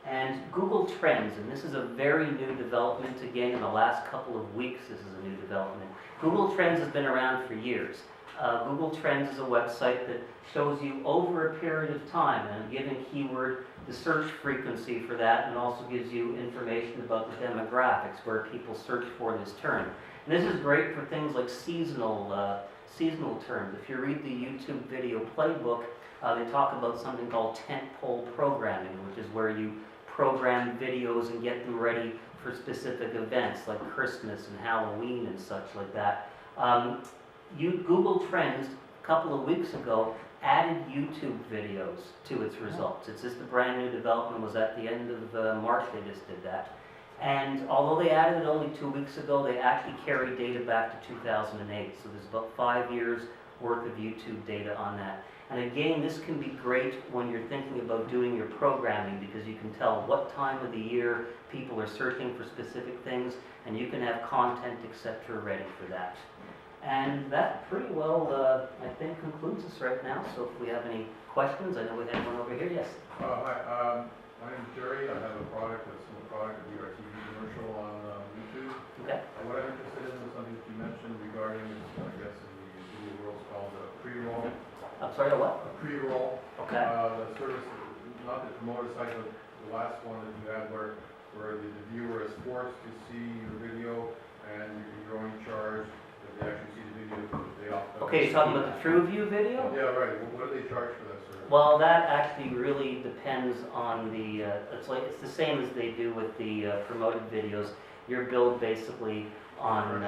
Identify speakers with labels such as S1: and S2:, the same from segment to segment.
S1: and Google Trends, and this is a very new development. Again, in the last couple of weeks, this is a new development. Google Trends has been around for years. Google Trends is a website that shows you over a period of time, and a given keyword, the search frequency for that, and also gives you information about the demographics where people search for this term. And this is great for things like seasonal terms. If you read the YouTube video playbook, they talk about something called tentpole programming, which is where you program videos and get them ready for specific events like Christmas and Halloween and such like that. Google Trends, a couple of weeks ago, added YouTube videos to its results. It's just a brand new development. Was at the end of March they just did that. And although they added it only 2 weeks ago, they actually carry data back to 2008. So there's about 5 years worth of YouTube data on that. And again, this can be great when you're thinking about doing your programming, because you can tell what time of the year people are searching for specific things, and you can have content, etc. ready for that. And that pretty well, I think, concludes us right now. So if we have any questions, I know we have one over here. Yes?
S2: Hi, my name is Jerry. I have a product that's a product of your TV commercial on YouTube.
S1: Okay.
S2: What I'm interested in is something that you mentioned regarding, I guess in the video world, it's called a pre-roll.
S1: I'm sorry, a what?
S2: A pre-roll.
S1: Okay.
S2: The service, not the promoter site, but the last one that you had where the viewer is forced to see your video and you're in charge. They actually see the video.
S1: Okay, you're talking about the TrueView video?
S2: Yeah, right. What do they charge for that service?
S1: Well, that actually really depends on the. It's the same as they do with the promoted videos. You're billed basically on.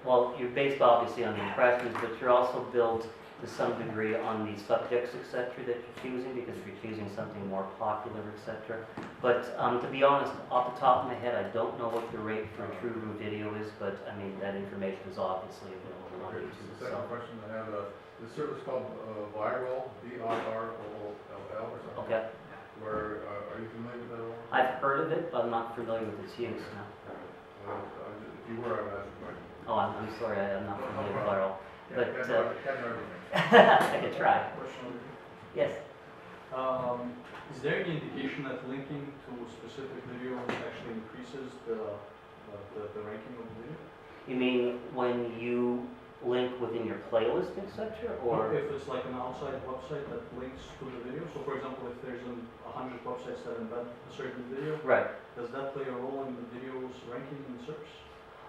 S1: Well, you're based obviously on the impressions, but you're also billed to some degree on the subjects, etc., that you're choosing, because if you're choosing something more popular, etc. But to be honest, off the top of my head, I don't know what the rate for a TrueView video is, but I mean, that information is obviously available on YouTube.
S2: The second question I have, the service called Viral, VIROLL or something.
S1: Okay.
S2: Where, are you familiar with that at all?
S1: I've heard of it, but I'm not familiar with its use. No.
S2: If you were, I would ask a question.
S1: Oh, I'm sorry, I'm not familiar with Viral. But
S2: Can't know everything.
S1: I could try. Yes.
S3: Is there any indication that linking to a specific video actually increases the ranking of the video?
S1: You mean when you link within your playlist, etc., or
S3: if it's like an outside website that links to the video? So, for example, if there's 100 websites that embed a certain video,
S1: right?
S3: Does that play a role in the video's ranking in search?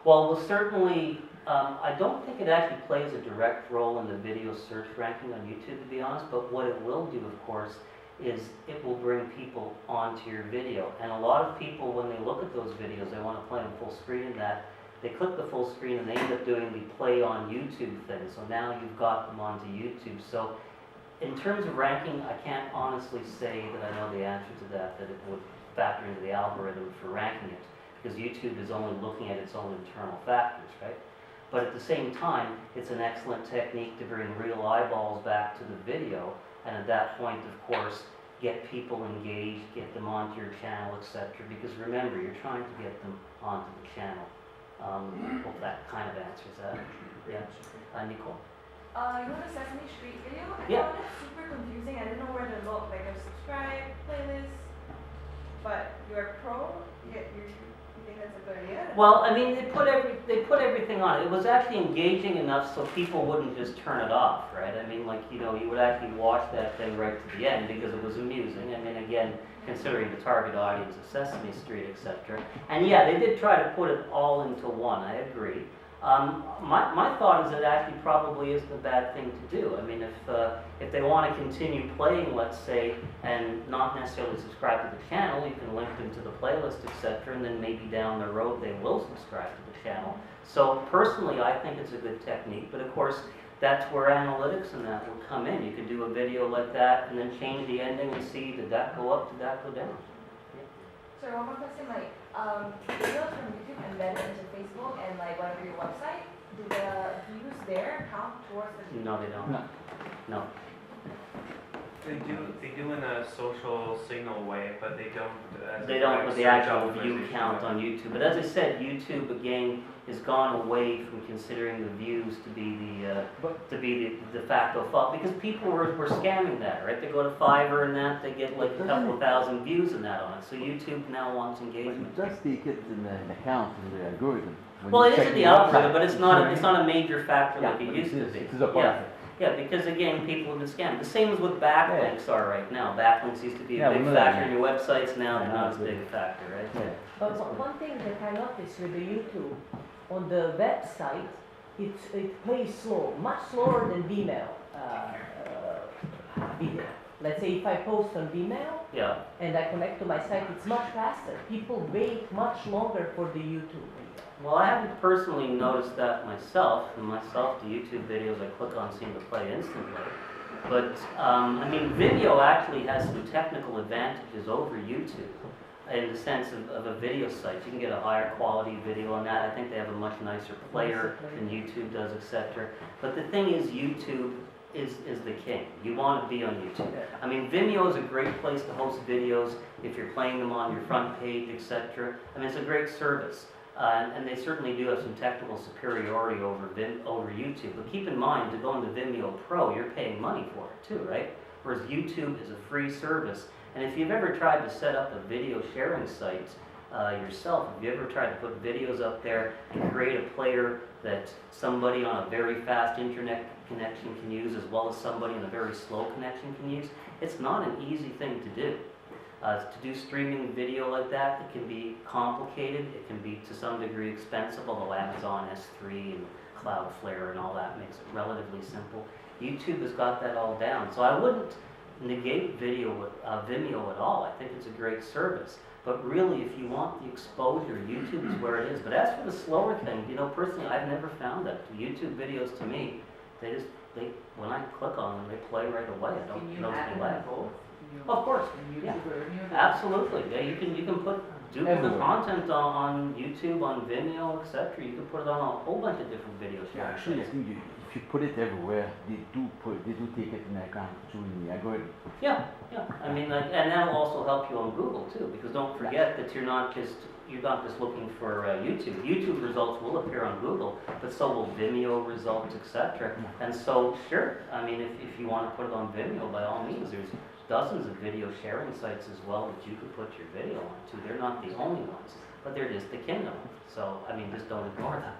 S1: Well, certainly, I don't think it actually plays a direct role in the video search ranking on YouTube, to be honest, but what it will do, of course, is it will bring people onto your video. And a lot of people, when they look at those videos, they want to play them full screen and that, they click the full screen and they end up doing the play on YouTube thing. So now you've got them onto YouTube. So in terms of ranking, I can't honestly say that I know the answer to that it would factor into the algorithm for ranking it, because YouTube is only looking at its own internal factors, right? But at the same time, it's an excellent technique to bring real eyeballs back to the video, and at that point, of course, get people engaged, get them onto your channel, etc. Because remember, you're trying to get them onto the channel. Hope that kind of answers that. Yeah. Nicole?
S4: You know the Sesame Street video? I
S1: Yeah.
S4: found it super confusing. I didn't know where to look. Like there's subscribe, playlist, but you're a pro. You think that's a good idea?
S1: Well, I mean, they put everything on it. It was actually engaging enough so people wouldn't just turn it off, right? I mean, like, you know, you would actually watch that thing right to the end because it was amusing. I mean, again, considering the target audience of Sesame Street, etc. And yeah, they did try to put it all into one. I agree. My thought is it actually probably isn't a bad thing to do. I mean, if they want to continue playing, let's say, and not necessarily subscribe to the channel, you can link them to the playlist, etc., and then maybe down the road they will subscribe to the channel. So personally, I think it's a good technique, but of course, that's where analytics and that will come in. You could do a video like that and then change the ending and see, did that go up, did that go down?
S4: So one more question, like videos from YouTube embedded into Facebook and like whatever your website, do the views there count towards the views?
S1: No, they don't. No.
S5: They do in a social signal way, but they don't.
S1: They don't
S5: direct
S1: put the
S5: search
S1: actual view
S5: optimization.
S1: count on YouTube. But as I said, YouTube again has gone away from considering the views to be the de facto fault, because people were scamming that, right? They go to Fiverr and that, they get like a couple of thousand views and that on it. So YouTube now wants
S6: But
S1: engagement.
S6: it does take it in the account in the algorithm. When
S1: Well,
S6: you
S1: it is
S6: check
S1: in the
S6: website,
S1: algorithm, but it's not
S6: you
S1: it's not a major factor
S6: Yeah,
S1: like it
S6: but
S1: used to be.
S6: It is a part
S1: Yeah.
S6: of it.
S1: Yeah, because again, people have been scammed. The same as what backlinks are right now. Backlinks used to be
S6: Yeah,
S1: a big
S6: we know that,
S1: factor in
S6: yeah.
S1: your websites, now they're
S6: Yeah,
S1: not
S6: now
S1: as
S6: it's
S1: big a factor, right?
S6: Yeah.
S7: But one thing that I noticed with the YouTube, on the website, it plays slow, much slower than Vimeo video. Let's say if I post on Vimeo
S1: Yeah.
S7: and I connect to my site, it's much faster. People wait much longer for the YouTube video.
S1: Well, I haven't personally noticed that myself. And myself, the YouTube videos I click on seem to play instantly. But, I mean, Vimeo actually has some technical advantages over YouTube in the sense of a video site. You can get a higher quality video on that. I think they have a much nicer player than YouTube does, etc. But the thing is, YouTube is the king. You want to be on YouTube. I mean, Vimeo is a great place to host videos if you're playing them on your front page, etc. I mean, it's a great service. And they certainly do have some technical superiority over YouTube. But keep in mind, to go into Vimeo Pro, you're paying money for it too, right? Whereas YouTube is a free service. And if you've ever tried to set up a video sharing site yourself, if you ever tried to put videos up there and create a player that somebody on a very fast internet connection can use, as well as somebody on a very slow connection can use, it's not an easy thing to do. To do streaming video like that, it can be complicated, it can be to some degree expensive, although Amazon S3 and Cloudflare and all that makes it relatively simple. YouTube has got that all down. So I wouldn't negate Vimeo at all. I think it's a great service. But really, if you want the exposure, YouTube is where it is. But as for the slower thing, you know, personally, I've never found that. The YouTube videos, to me, when I click on them, they play right away. I don't
S8: Can you
S1: notice
S8: add
S1: any
S8: them
S1: lag.
S8: both?
S1: Of course,
S8: Yeah.
S1: absolutely. Yeah, you can put duplicate
S6: Everywhere.
S1: content on YouTube, on Vimeo, etc. You can put it on a whole bunch of different video
S6: Yeah,
S1: sharing
S6: actually, I
S1: sites.
S6: think if you put it everywhere, they do take it in account too in the algorithm.
S1: Yeah. I mean, like, and that'll also help you on Google too, because don't forget that you're not just looking for YouTube. YouTube results will appear on Google, but so will Vimeo results, etc. And so, sure, I mean, if you want to put it on Vimeo, by all means, there's dozens of video sharing sites as well that you could put your video on too. They're not the only ones, but they're just the king of them. So, I mean, just don't ignore that.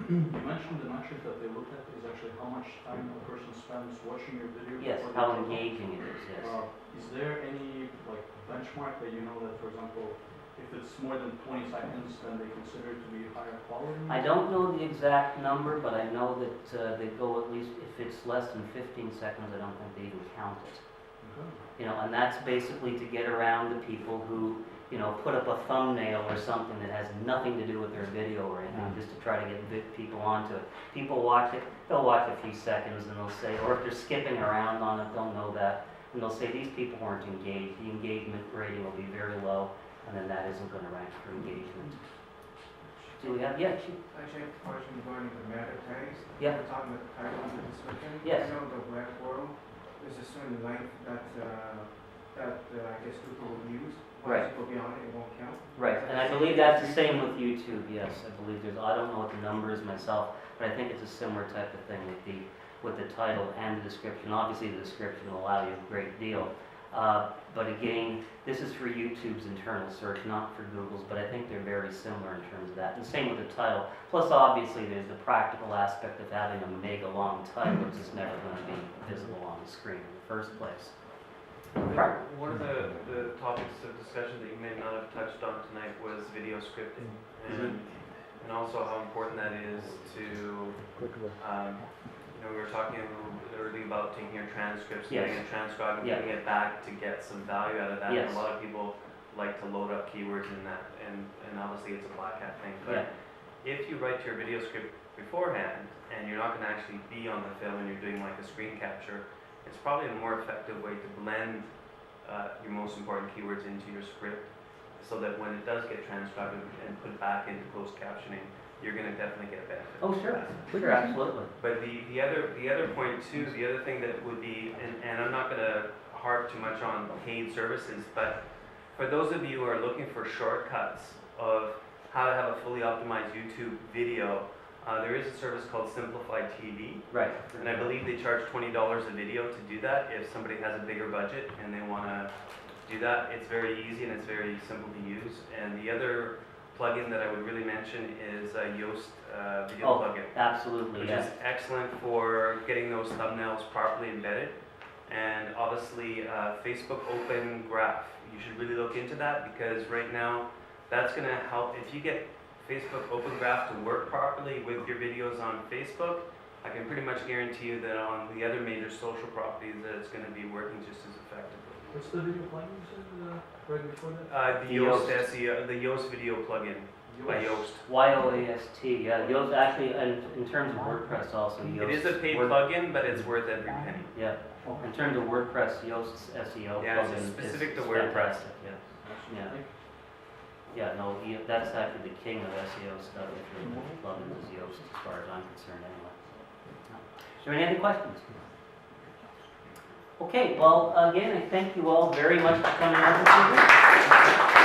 S3: You mentioned the metric that they look at is actually how much time a person spends watching your video.
S1: Yes,
S3: before they
S1: how
S3: click on.
S1: engaging it is, yes.
S3: Is there any like benchmark that you know that, for example, if it's more than 20 seconds, then they consider it to be higher quality?
S1: I don't know the exact number, but I know that they go at least, if it's less than 15 seconds, I don't think they even count it.
S3: Okay.
S1: You know, and that's basically to get around the people who, you know, put up a thumbnail or something that has nothing to do with their video or anything, just to try to get people onto it. People watch it, they'll watch a few seconds and they'll say, or if they're skipping around on it, they'll know that, and they'll say these people weren't engaged, the engagement rating will be very low, and then that isn't going to rank for engagement. Do we have, yeah,
S9: Actually, I have a question regarding the meta tags.
S1: Yeah.
S9: We're talking about the title and the description.
S1: Yes.
S9: I know the web forum, there's a certain length that I guess Google will use.
S1: Right.
S9: Once you go beyond it, it won't count.
S1: right, and I believe that's the same with YouTube, yes, I believe I don't know what the number is myself, but I think it's a similar type of thing with the title and the description. Obviously, the description will allow you a great deal. But again, this is for YouTube's internal search, not for Google's, but I think they're very similar in terms of that. And same with the title. Plus, obviously, there's the practical aspect of having a mega long title, which is never going to be visible on the screen in the first place. Right.
S5: One of the topics of discussion that you may not have touched on tonight was video scripting, and also how important that is to, you know, we were talking earlier about taking your transcripts,
S1: Yes.
S5: getting it transcribed, and
S1: Yeah.
S5: getting it back to get some value out of that.
S1: Yes.
S5: And a lot of people like to load up keywords in that, and obviously it's a black hat thing. But if you write your video script beforehand, and you're not going to actually be on the film and you're doing like a screen capture, it's probably a more effective way to blend your most important keywords into your script, so that when it does get transcribed and put back into closed captioning, you're going to definitely get a benefit.
S1: Oh, sure, sure, absolutely.
S5: But the other point too, the other thing that would be, and I'm not going to harp too much on paid services, but for those of you who are looking for shortcuts of how to have a fully optimized YouTube video, there is a service called Simplified TV,
S1: Right.
S5: and I believe they charge $20 a video to do that if somebody has a bigger budget and they want to do that. It's very easy and it's very simple to use. And the other plugin that I would really mention is Yoast video
S1: Oh,
S5: plugin,
S1: absolutely,
S5: which
S1: yes.
S5: is excellent for getting those thumbnails properly embedded. And obviously, Facebook Open Graph. You should really look into that because right now, that's going to help. If you get Facebook Open Graph to work properly with your videos on Facebook, I can pretty much guarantee you that on the other major social properties that it's going to be working just as effectively.
S3: What's the video plugin you said, right before that?
S5: The Yoast SEO, the Yoast video plugin by Yoast.
S1: YOAST, yeah, Yoast actually, and in terms of WordPress also, Yoast.
S5: It is a paid plugin, but it's worth every penny.
S1: Yeah, in terms of WordPress, Yoast's SEO
S5: Yeah, it's
S1: plugin
S5: specific
S1: is
S5: to WordPress.
S1: fantastic, yeah. Yeah. Yeah, no, that's actually the king of SEO stuff, if you're looking for plugins, is Yoast, as far as I'm concerned anyway. Is there any other questions? Okay, well, again, I thank you all very much for coming out this evening.